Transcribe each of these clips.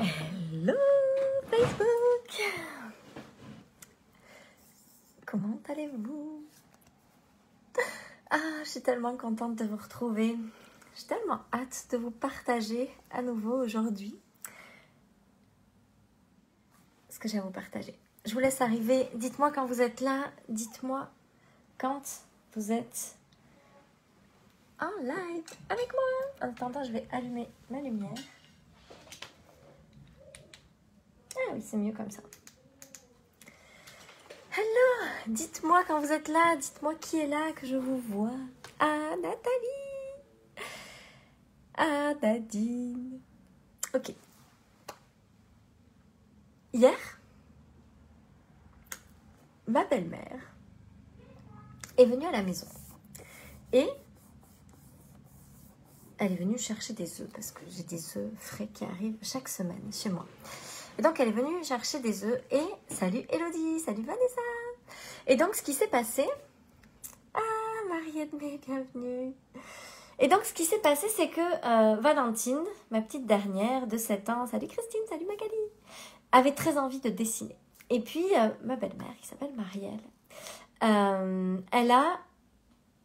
Hello Facebook! Comment allez-vous? Je suis tellement contente de vous retrouver. J'ai tellement hâte de vous partager à nouveau aujourd'hui ce que j'ai à vous partager. Je vous laisse arriver. Dites-moi quand vous êtes là. Dites-moi quand vous êtes en live avec moi. En attendant, je vais allumer ma lumière. Ah oui, c'est mieux comme ça. Hello, dites-moi quand vous êtes là, dites-moi qui est là, que je vous vois. Ah, Nathalie. Ah, Nadine. Ok. Hier, ma belle-mère est venue à la maison. Et elle est venue chercher des œufs, parce que j'ai des œufs frais qui arrivent chaque semaine chez moi. Et donc, elle est venue chercher des œufs et... Salut Elodie, salut Vanessa. Et donc, ce qui s'est passé... Ah, Mariette, bienvenue. Et donc, ce qui s'est passé, c'est que Valentine, ma petite dernière de 7 ans, salut Christine, salut Magali, avait très envie de dessiner. Et puis, ma belle-mère, qui s'appelle Marielle,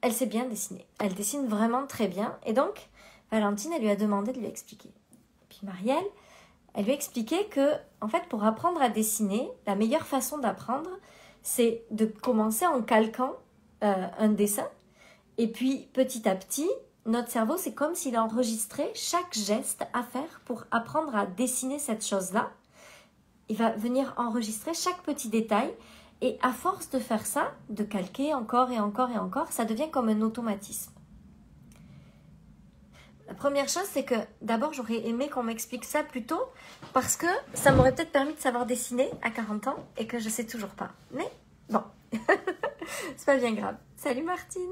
elle sait bien dessiner. Elle dessine vraiment très bien. Et donc, Valentine, elle lui a demandé de lui expliquer. Et puis, Marielle... Elle lui a expliqué que, en fait, pour apprendre à dessiner, la meilleure façon d'apprendre, c'est de commencer en calquant un dessin. Et puis, petit à petit, notre cerveau, c'est comme s'il enregistrait chaque geste à faire pour apprendre à dessiner cette chose-là. Il va venir enregistrer chaque petit détail. Et à force de faire ça, de calquer encore et encore et encore, ça devient comme un automatisme. La première chose, c'est que d'abord, j'aurais aimé qu'on m'explique ça plus tôt parce que ça m'aurait peut-être permis de savoir dessiner à 40 ans et que je ne sais toujours pas. Mais bon, c'est pas bien grave. Salut Martine.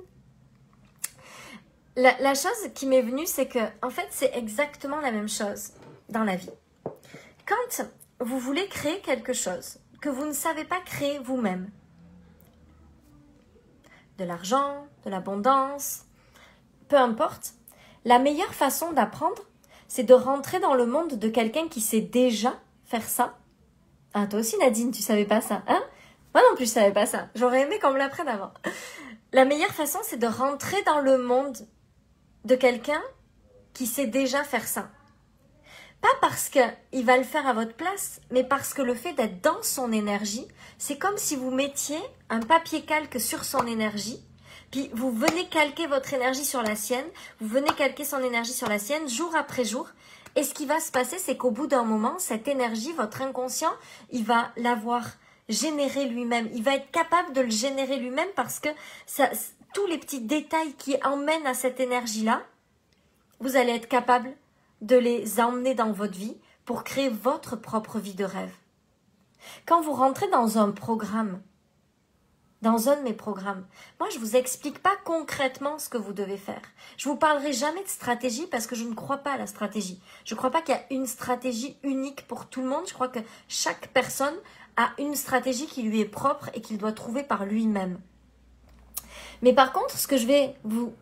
La chose qui m'est venue, c'est que en fait, c'est exactement la même chose dans la vie. Quand vous voulez créer quelque chose que vous ne savez pas créer vous-même, de l'argent, de l'abondance, peu importe, la meilleure façon d'apprendre, c'est de rentrer dans le monde de quelqu'un qui sait déjà faire ça. Ah, toi aussi Nadine, tu savais pas ça, hein? Moi non plus, je savais pas ça. J'aurais aimé qu'on me l'apprenne avant. La meilleure façon, c'est de rentrer dans le monde de quelqu'un qui sait déjà faire ça. Pas parce qu'il va le faire à votre place, mais parce que le fait d'être dans son énergie, c'est comme si vous mettiez un papier calque sur son énergie. Puis vous venez calquer votre énergie sur la sienne, vous venez calquer son énergie sur la sienne jour après jour. Et ce qui va se passer, c'est qu'au bout d'un moment, cette énergie, votre inconscient, il va l'avoir généré lui-même. Il va être capable de le générer lui-même parce que tous les petits détails qui emmènent à cette énergie-là, vous allez être capable de les emmener dans votre vie pour créer votre propre vie de rêve. Quand vous rentrez dans un programme, dans un de mes programmes, moi je vous explique pas concrètement ce que vous devez faire. Je vous parlerai jamais de stratégie parce que je ne crois pas à la stratégie. Je ne crois pas qu'il y a une stratégie unique pour tout le monde. Je crois que chaque personne a une stratégie qui lui est propre et qu'il doit trouver par lui-même. Mais par contre, ce que je vais vous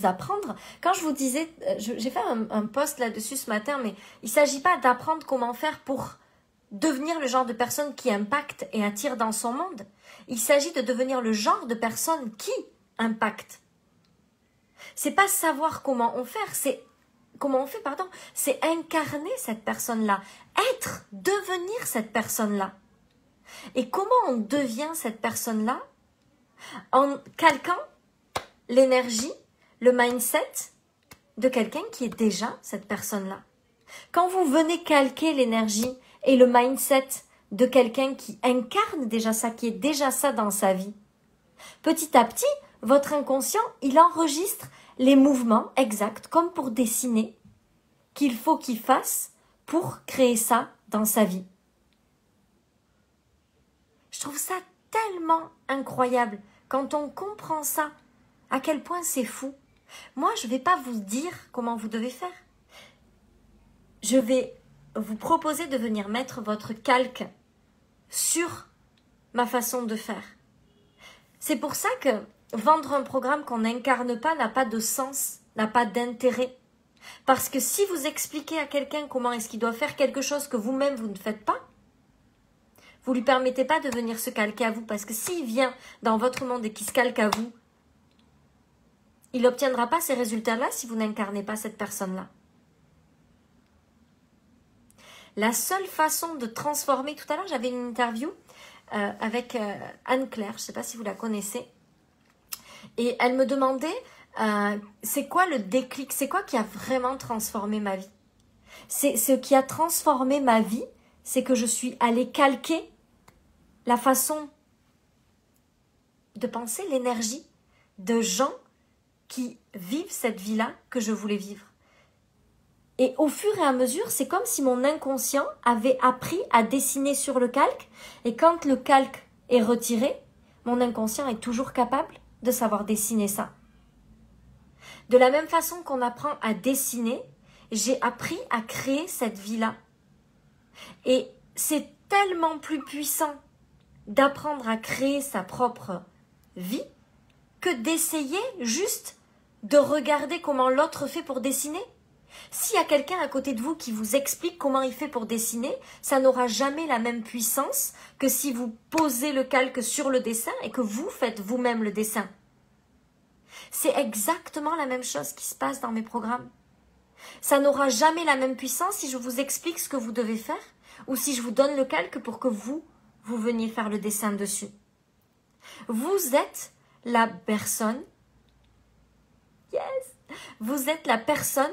apprendre, quand je vous disais, j'ai fait un post là-dessus ce matin, mais il ne s'agit pas d'apprendre comment faire pour devenir le genre de personne qui impacte et attire dans son monde. Il s'agit de devenir le genre de personne qui impacte. C'est pas savoir comment on fait, c'est incarner cette personne-là, devenir cette personne-là. Et comment on devient cette personne-là? En calquant l'énergie, le mindset de quelqu'un qui est déjà cette personne-là. Quand vous venez calquer l'énergie et le mindset de quelqu'un qui incarne déjà ça, qui est déjà ça dans sa vie, petit à petit, votre inconscient, il enregistre les mouvements exacts, comme pour dessiner, qu'il faut qu'il fasse pour créer ça dans sa vie. Je trouve ça tellement incroyable quand on comprend ça, à quel point c'est fou. Moi, je ne vais pas vous dire comment vous devez faire. Je vais vous proposer de venir mettre votre calque sur ma façon de faire. C'est pour ça que vendre un programme qu'on n'incarne pas n'a pas de sens, n'a pas d'intérêt. Parce que si vous expliquez à quelqu'un comment est-ce qu'il doit faire quelque chose que vous-même vous ne faites pas, vous lui permettez pas de venir se calquer à vous. Parce que s'il vient dans votre monde et qu'il se calque à vous, il n'obtiendra pas ces résultats-là si vous n'incarnez pas cette personne-là. La seule façon de transformer, tout à l'heure j'avais une interview avec Anne-Claire, je ne sais pas si vous la connaissez, et elle me demandait c'est quoi le déclic, c'est quoi qui a vraiment transformé ma vie. Ce qui a transformé ma vie, c'est que je suis allée calquer la façon de penser, l'énergie de gens qui vivent cette vie-là que je voulais vivre. Et au fur et à mesure, c'est comme si mon inconscient avait appris à dessiner sur le calque. Et quand le calque est retiré, mon inconscient est toujours capable de savoir dessiner ça. De la même façon qu'on apprend à dessiner, j'ai appris à créer cette vie-là. Et c'est tellement plus puissant d'apprendre à créer sa propre vie que d'essayer juste de regarder comment l'autre fait pour dessiner. S'il y a quelqu'un à côté de vous qui vous explique comment il fait pour dessiner, ça n'aura jamais la même puissance que si vous posez le calque sur le dessin et que vous faites vous-même le dessin. C'est exactement la même chose qui se passe dans mes programmes. Ça n'aura jamais la même puissance si je vous explique ce que vous devez faire ou si je vous donne le calque pour que vous veniez faire le dessin dessus. Vous êtes la personne, yes, vous êtes la personne.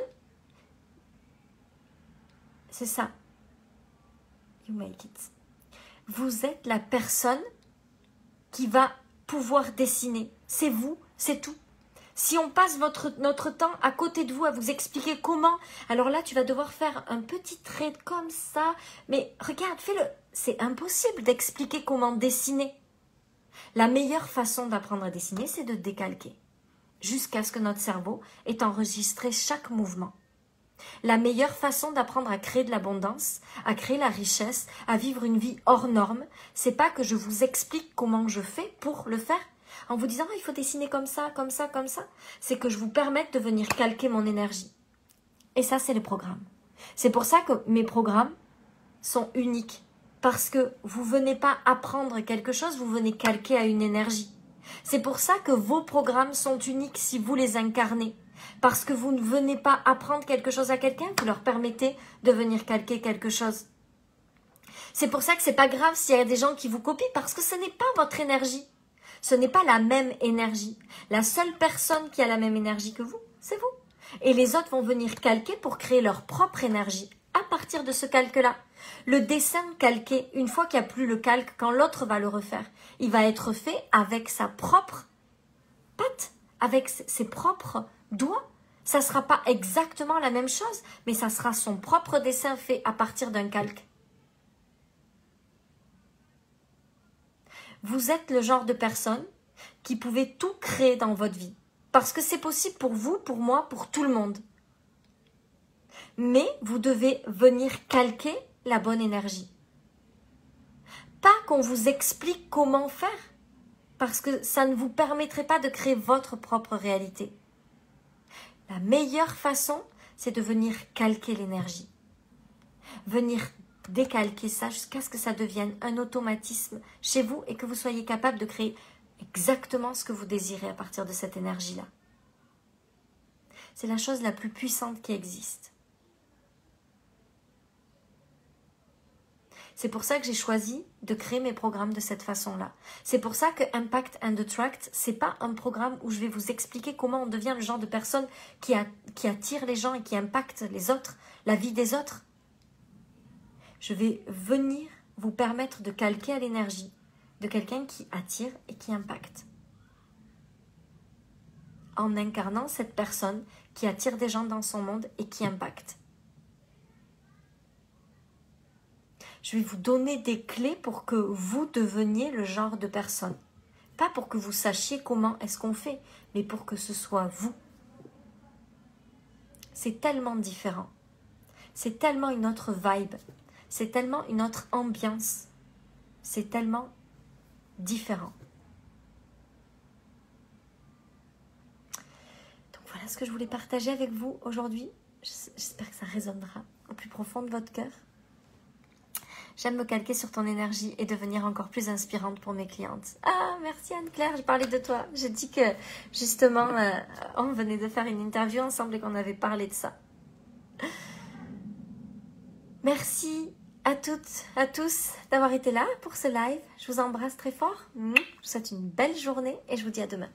C'est ça. You make it. Vous êtes la personne qui va pouvoir dessiner. C'est vous, c'est tout. Si on passe notre temps à côté de vous à vous expliquer comment, alors là, tu vas devoir faire un petit trait comme ça. Mais regarde, fais-le. C'est impossible d'expliquer comment dessiner. La meilleure façon d'apprendre à dessiner, c'est de décalquer. Jusqu'à ce que notre cerveau ait enregistré chaque mouvement. La meilleure façon d'apprendre à créer de l'abondance, à créer la richesse, à vivre une vie hors norme, c'est pas que je vous explique comment je fais pour le faire, en vous disant il faut dessiner comme ça, comme ça, comme ça. C'est que je vous permette de venir calquer mon énergie. Et ça, c'est le programme. C'est pour ça que mes programmes sont uniques. Parce que vous venez pas apprendre quelque chose, vous venez calquer à une énergie. C'est pour ça que vos programmes sont uniques si vous les incarnez. Parce que vous ne venez pas apprendre quelque chose à quelqu'un, vous leur permettez de venir calquer quelque chose. C'est pour ça que c'est pas grave s'il y a des gens qui vous copient, parce que ce n'est pas votre énergie. Ce n'est pas la même énergie. La seule personne qui a la même énergie que vous, c'est vous. Et les autres vont venir calquer pour créer leur propre énergie à partir de ce calque-là. Le dessin calqué, une fois qu'il n'y a plus le calque, quand l'autre va le refaire, il va être fait avec sa propre patte, avec ses propres doigts. Ça ne sera pas exactement la même chose, mais ça sera son propre dessin fait à partir d'un calque. Vous êtes le genre de personne qui pouvait tout créer dans votre vie. Parce que c'est possible pour vous, pour moi, pour tout le monde. Mais vous devez venir calquer la bonne énergie. Pas qu'on vous explique comment faire, parce que ça ne vous permettrait pas de créer votre propre réalité. La meilleure façon, c'est de venir calquer l'énergie. Venir décalquer ça jusqu'à ce que ça devienne un automatisme chez vous et que vous soyez capable de créer exactement ce que vous désirez à partir de cette énergie-là. C'est la chose la plus puissante qui existe. C'est pour ça que j'ai choisi de créer mes programmes de cette façon-là. C'est pour ça que Impact and Attract, c'est pas un programme où je vais vous expliquer comment on devient le genre de personne qui attire les gens et qui impacte les autres, la vie des autres. Je vais venir vous permettre de calquer à l'énergie de quelqu'un qui attire et qui impacte. En incarnant cette personne qui attire des gens dans son monde et qui impacte. Je vais vous donner des clés pour que vous deveniez le genre de personne. Pas pour que vous sachiez comment est-ce qu'on fait, mais pour que ce soit vous. C'est tellement différent. C'est tellement une autre vibe. C'est tellement une autre ambiance. C'est tellement différent. Donc voilà ce que je voulais partager avec vous aujourd'hui. J'espère que ça résonnera au plus profond de votre cœur. J'aime me calquer sur ton énergie et devenir encore plus inspirante pour mes clientes. Ah, merci Anne-Claire, j'ai parlé de toi. J'ai dit que, justement, on venait de faire une interview ensemble et qu'on avait parlé de ça. Merci à toutes, à tous d'avoir été là pour ce live. Je vous embrasse très fort. Je vous souhaite une belle journée et je vous dis à demain.